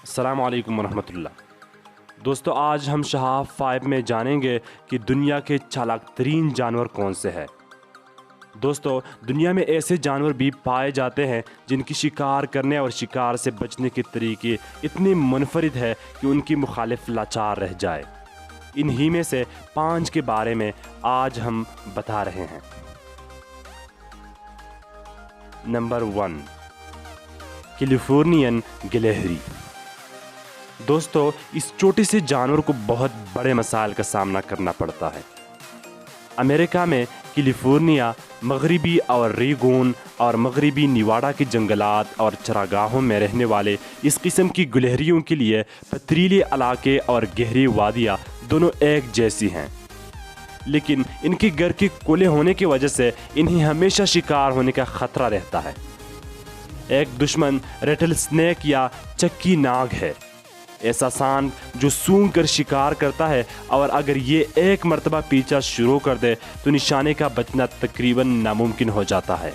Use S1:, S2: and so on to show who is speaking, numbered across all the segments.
S1: السلام علیکم ورحمۃ اللہ۔ دوستو، آج ہم شہاب 5 میں جانیں گے کہ دنیا کے چالاک ترین جانور کون سے ہیں۔ دوستو، دنیا میں ایسے جانور بھی پائے جاتے ہیں جن کی شکار کرنے اور شکار سے بچنے کے طریقے اتنے منفرد ہے کہ ان کی مخالف لاچار رہ جائے۔ انہی میں سے 5 کے بارے میں آج ہم بتا رہے ہیں۔ نمبر 1، کیلیفورنین گلہری۔ دوستو، اس چھوٹے سے جانور کو بہت بڑے مسائل کا سامنا کرنا پڑتا ہے۔ امریکہ میں کیلیفورنیا، مغربی اور ریگون اور مغربی نیواڈا کے جنگلات اور چراگاہوں میں رہنے والے اس قسم کی گلہریوں کے لیے پتھریلے علاقے اور گہری وادیاں دونوں ایک جیسی ہیں، لیکن ان کے گھر کے کھلے ہونے کی وجہ سے انہیں ہمیشہ شکار ہونے کا خطرہ رہتا ہے۔ ایک دشمن ریٹل سنیک یا چکی ناگ ہے، ایسا سانپ جو سونگھ کر شکار کرتا ہے، اور اگر یہ ایک مرتبہ پیچھا شروع کر دے تو نشانے کا بچنا تقریباً ناممکن ہو جاتا ہے۔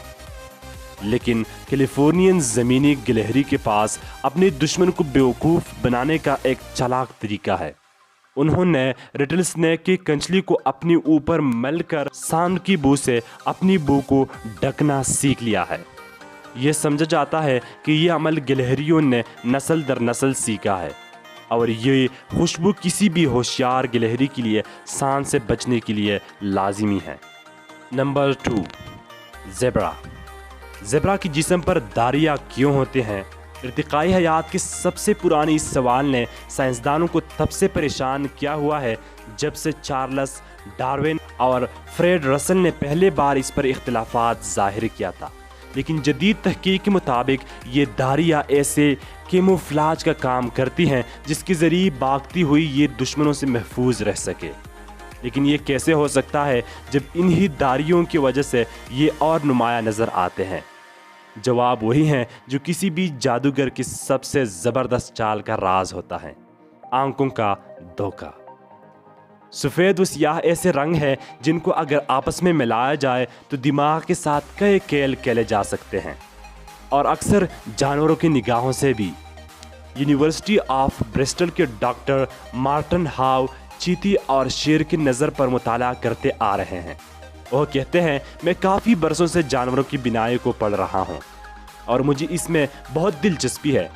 S1: لیکن کیلیفورنین زمینی گلہری کے پاس اپنے دشمن کو بیوقوف بنانے کا ایک چالاک طریقہ ہے۔ انہوں نے ریٹل سنیک کی کنچلی کو اپنے اوپر مل کر سانپ کی بو سے اپنی بو کو ڈھکنا سیکھ لیا ہے۔ یہ سمجھا جاتا ہے کہ یہ عمل گلہریوں نے نسل در نسل سیکھا ہے، اور یہ خوشبو کسی بھی ہوشیار گلہری کے لیے سانپ سے بچنے کے لیے لازمی ہے۔ Number 2، zebra. زیبرا کی جسم پر داریاں کیوں ہوتے ہیں؟ ارتقائی حیات کے سب سے پرانے اس سوال نے سائنسدانوں کو تب سے پریشان کیا ہوا ہے جب سے چارلس ڈارون اور فریڈ رسل نے پہلے بار اس پر اختلافات ظاہر کیا تھا۔ لیکن جدید تحقیق کے مطابق یہ داریاں ایسے کیموفلاج کا کام کرتی ہیں جس کے ذریعے بھاگتی ہوئی یہ دشمنوں سے محفوظ رہ سکے۔ لیکن یہ کیسے ہو سکتا ہے جب انہی داریوں کی وجہ سے یہ اور نمایاں نظر آتے ہیں؟ جواب وہی ہے جو کسی بھی جادوگر کی سب سے زبردست چال کا راز ہوتا ہے: آنکھوں کا دھوکہ۔ سفید و سیاہ ایسے رنگ ہیں جن کو اگر آپس میں ملایا جائے تو دماغ کے ساتھ کئی کھیل کھیلے جا سکتے ہیں، اور اکثر جانوروں کی نگاہوں سے بھی۔ یونیورسٹی آف برسٹل کے ڈاکٹر مارٹن ہاؤ چیتی اور شیر کی نظر پر مطالعہ کرتے آ رہے ہیں۔ وہ کہتے ہیں، میں کافی برسوں سے جانوروں کی بینائی کو پڑھ رہا ہوں، اور مجھے اس میں بہت دلچسپی ہے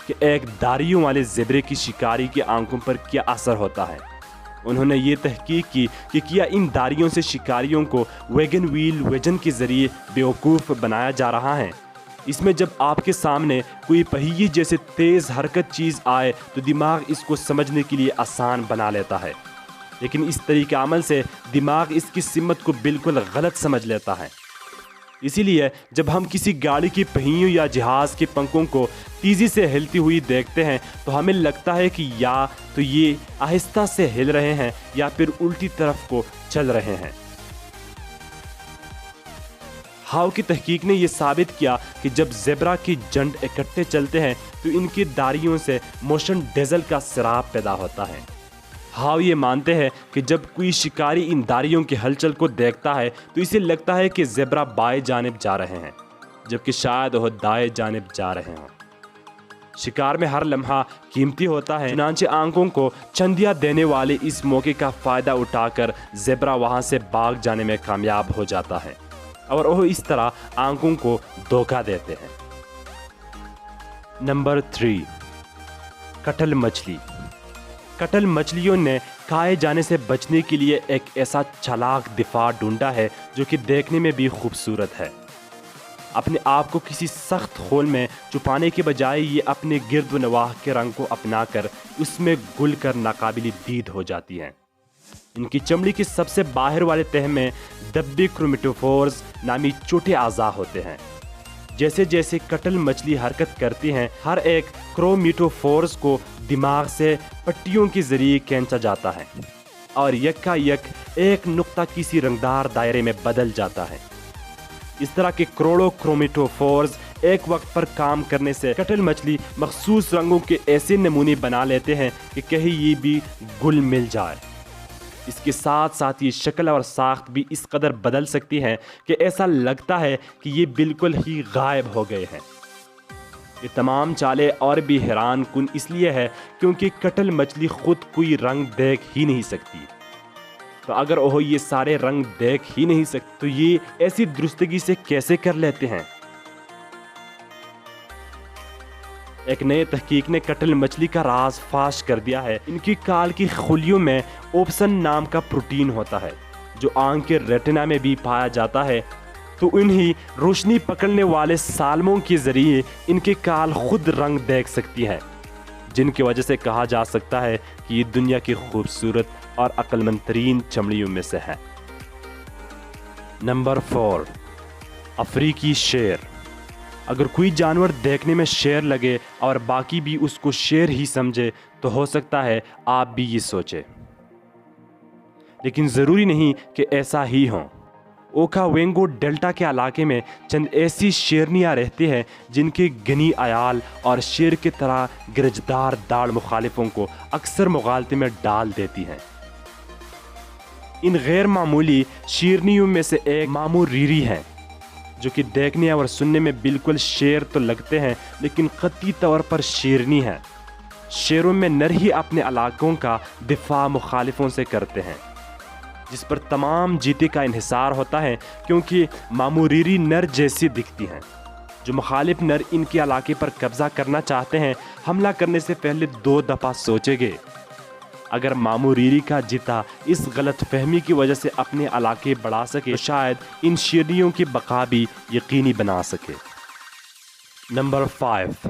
S1: کہ ایک داریوں والے زیبرے کی شکاری کی آنکھوں پر کیا اثر ہوتا ہے۔ انہوں نے یہ تحقیق کی کہ کیا ان داریوں سے شکاریوں کو ویگن ویل ویژن کے ذریعے بیوقوف بنایا جا رہا ہے۔ اس میں جب آپ کے سامنے کوئی پہیے جیسے تیز حرکت چیز آئے تو دماغ اس کو سمجھنے کے لیے آسان بنا لیتا ہے، لیکن اس طریقہ عمل سے دماغ اس کی سمت کو بالکل غلط سمجھ لیتا ہے۔ اسی لیے جب ہم کسی گاڑی کی پہیوں یا جہاز کے پنکھوں کو تیزی سے ہلتی ہوئی دیکھتے ہیں تو ہمیں لگتا ہے کہ یا تو یہ آہستہ سے ہل رہے ہیں یا پھر الٹی طرف کو چل رہے ہیں۔ ہاؤ کی تحقیق نے یہ ثابت کیا کہ جب زیبرا کی جھنڈ اکٹھے چلتے ہیں تو ان کی داریوں سے موشن ڈیزل کا سراب پیدا ہوتا ہے۔ ہاؤ یہ مانتے ہیں کہ جب کوئی شکاری ان داریوں کی ہلچل کو دیکھتا ہے تو اسے لگتا ہے کہ زیبرا بائیں جانب جا رہے ہیں، جبکہ شاید وہ دائیں جانب جا رہے ہوں۔ شکار میں ہر لمحہ قیمتی ہوتا ہے، چنانچہ آنکھوں کو چندیاں دینے والے اس موقع کا فائدہ اٹھا کر زیبرا وہاں سے بھاگ جانے میں کامیاب ہو جاتا ہے، اور وہ اس طرح آنکھوں کو دھوکہ دیتے ہیں۔ نمبر 3، کٹل مچھلی۔ کٹل مچھلیوں نے کھائے جانے سے بچنے کے لیے ایک ایسا چالاک دفاع ڈھونڈا ہے جو کہ دیکھنے میں بھی خوبصورت ہے۔ اپنے آپ کو کسی سخت خول میں چھپانے کے بجائے یہ اپنے گرد و نواح کے رنگ کو اپنا کر اس میں گل کر ناقابل دید ہو جاتی ہیں۔ ان کی چمڑی کے سب سے باہر والے تہہ میں دبے کرومیٹوفورز نامی چھوٹے اعضاء ہوتے ہیں۔ جیسے جیسے کٹل مچھلی حرکت کرتی ہیں، ہر ایک کرومیٹوفورز کو دماغ سے پٹیوں کے ذریعے کھینچا جاتا ہے، اور یکا یک ایک نقطہ کسی رنگدار دائرے میں بدل جاتا ہے۔ اس طرح کے کروڑوں کرومیٹوفورز ایک وقت پر کام کرنے سے کٹل مچھلی مخصوص رنگوں کے ایسے نمونے بنا لیتے ہیں کہ کہیں یہ بھی گل مل جائے۔ اس کے ساتھ ساتھ یہ شکل اور ساخت بھی اس قدر بدل سکتی ہے کہ ایسا لگتا ہے کہ یہ بالکل ہی غائب ہو گئے ہیں۔ یہ تمام چالیں اور بھی حیران کن اس لیے ہے کیونکہ کٹل مچھلی خود کوئی رنگ دیکھ ہی نہیں سکتی۔ تو اگر وہ یہ سارے رنگ دیکھ ہی نہیں سکتے تو یہ ایسی درستگی سے کیسے کر لیتے ہیں؟ ایک نئے تحقیق نے کٹل مچھلی کا راز فاش کر دیا ہے۔ ان کی کال کی خلیوں میں اوپسن نام کا پروٹین ہوتا ہے جو آنکھ کے ریٹنا میں بھی پایا جاتا ہے، تو انہی روشنی پکڑنے والے سالموں کے ذریعے ان کے کال خود رنگ دیکھ سکتی ہے، جن کی وجہ سے کہا جا سکتا ہے کہ یہ دنیا کی خوبصورت اور عقل مند ترین چمڑیوں میں سے ہے۔ نمبر 4، افریقی شیر۔ اگر کوئی جانور دیکھنے میں شیر لگے اور باقی بھی اس کو شیر ہی سمجھے تو ہو سکتا ہے آپ بھی یہ سوچے، لیکن ضروری نہیں کہ ایسا ہی ہو۔ اوکا وینگو ڈیلٹا کے علاقے میں چند ایسی شیرنیاں رہتی ہیں جن کے گنی عیال اور شیر کی طرح گرجدار داڑھ مخالفوں کو اکثر مغالطے میں ڈال دیتی ہیں۔ ان غیر معمولی شیرنیوں میں سے ایک مامو ریری ہے، جو کہ دیکھنے اور سننے میں بالکل شیر تو لگتے ہیں لیکن قطعی طور پر شیرنی ہے۔ شیروں میں نر ہی اپنے علاقوں کا دفاع مخالفوں سے کرتے ہیں، جس پر تمام جیتے کا انحصار ہوتا ہے کیونکہ ماموریری نر جیسی دکھتی ہیں۔ جو مخالف نر ان کے علاقے پر قبضہ کرنا چاہتے ہیں حملہ کرنے سے پہلے 2 دفعہ سوچے گے۔ اگر ماموریری کا جیتا اس غلط فہمی کی وجہ سے اپنے علاقے بڑھا سکے تو شاید ان شیرنیوں کی بقا بھی یقینی بنا سکے۔ Number 5،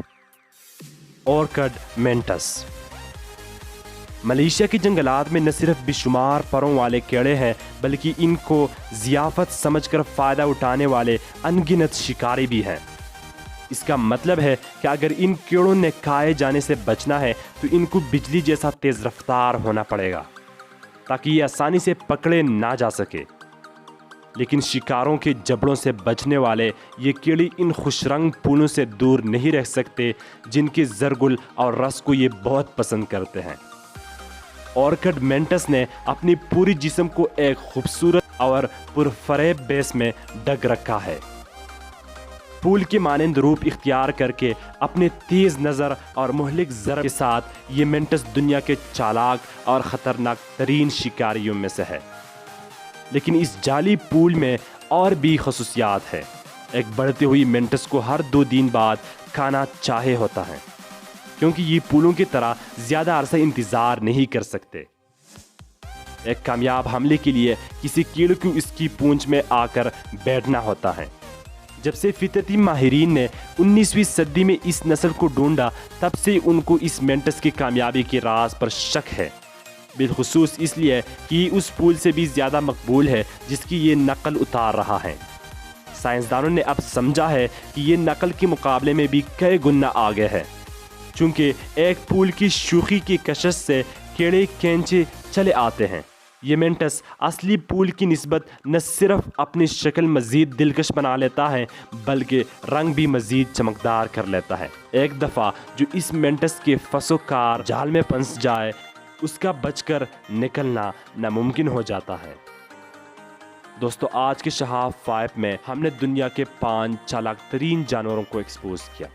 S1: orchid minutes. ملیشیا کے جنگلات میں نہ صرف بے شمار پروں والے کیڑے ہیں بلکہ ان کو ضیافت سمجھ کر فائدہ اٹھانے والے ان گنت شکاری بھی ہیں۔ اس کا مطلب ہے کہ اگر ان کیڑوں نے کھائے جانے سے بچنا ہے تو ان کو بجلی جیسا تیز رفتار ہونا پڑے گا تاکہ یہ آسانی سے پکڑے نہ جا سکے۔ لیکن شکاروں کے جبڑوں سے بچنے والے یہ کیڑے ان خوش رنگ پھولوں سے دور نہیں رہ سکتے جن کے زرگل اور رس کو یہ بہت پسند کرتے ہیں۔ اورکڈ مینٹس نے اپنی پوری جسم کو ایک خوبصورت اور پرفریب بیس میں ڈگ رکھا ہے۔ پھول کے مانند روپ اختیار کر کے اپنے تیز نظر اور مہلک ضرب کے ساتھ یہ مینٹس دنیا کے چالاک اور خطرناک ترین شکاریوں میں سے ہے۔ لیکن اس جعلی پھول میں اور بھی خصوصیات ہے۔ ایک بڑھتی ہوئی مینٹس کو ہر 2 دن بعد کھانا چاہے ہوتا ہے کیونکہ یہ پھولوں کی طرح زیادہ عرصہ انتظار نہیں کر سکتے۔ ایک کامیاب حملے کے لیے کسی کیڑے کو اس کی پونچھ میں آ کر بیٹھنا ہوتا ہے۔ جب سے فطرتی ماہرین نے 19ویں صدی میں اس نسل کو ڈھونڈا تب سے ان کو اس مینٹس کی کامیابی کے راز پر شک ہے، بالخصوص اس لیے کہ یہ اس پھول سے بھی زیادہ مقبول ہے جس کی یہ نقل اتار رہا ہے۔ سائنسدانوں نے اب سمجھا ہے کہ یہ نقل کے مقابلے میں بھی کئی گنا آگے ہے، چونکہ ایک پھول کی شوخی کی کشش سے کیڑے کھینچے چلے آتے ہیں۔ یہ مینٹس اصلی پھول کی نسبت نہ صرف اپنی شکل مزید دلکش بنا لیتا ہے بلکہ رنگ بھی مزید چمکدار کر لیتا ہے۔ ایک دفعہ جو اس مینٹس کے فسو کار جال میں پھنس جائے اس کا بچ کر نکلنا ناممکن ہو جاتا ہے۔ دوستو، آج کے شہاب 5 میں ہم نے دنیا کے 5 چالاک ترین جانوروں کو ایکسپوز کیا۔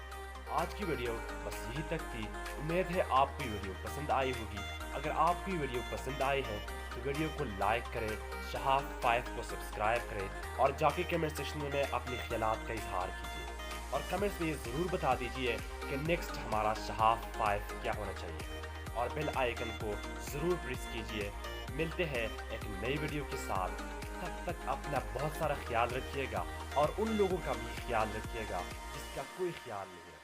S1: آج کی ویڈیو بس یہی تک تھی۔ امید ہے آپ کو یہ ویڈیو پسند آئی ہوگی۔ اگر آپ کو یہ ویڈیو پسند آئی ہے تو ویڈیو کو لائک کریں، شہاب 5 کو سبسکرائب کریں اور جا کے کمنٹ سیکشن میں اپنے خیالات کا اظہار کیجیے اور کمنٹس میں یہ ضرور بتا دیجیے کہ نیکسٹ ہمارا شہاب 5 کیا ہونا چاہیے اور بیل آئیکن کو ضرور پریس کیجیے۔ ملتے ہیں ایک نئی ویڈیو کے ساتھ، تب تک اپنا بہت سارا خیال رکھیے گا اور ان لوگوں کا بھی خیال رکھیے گا جس کا کوئی خیال نہیں ہے۔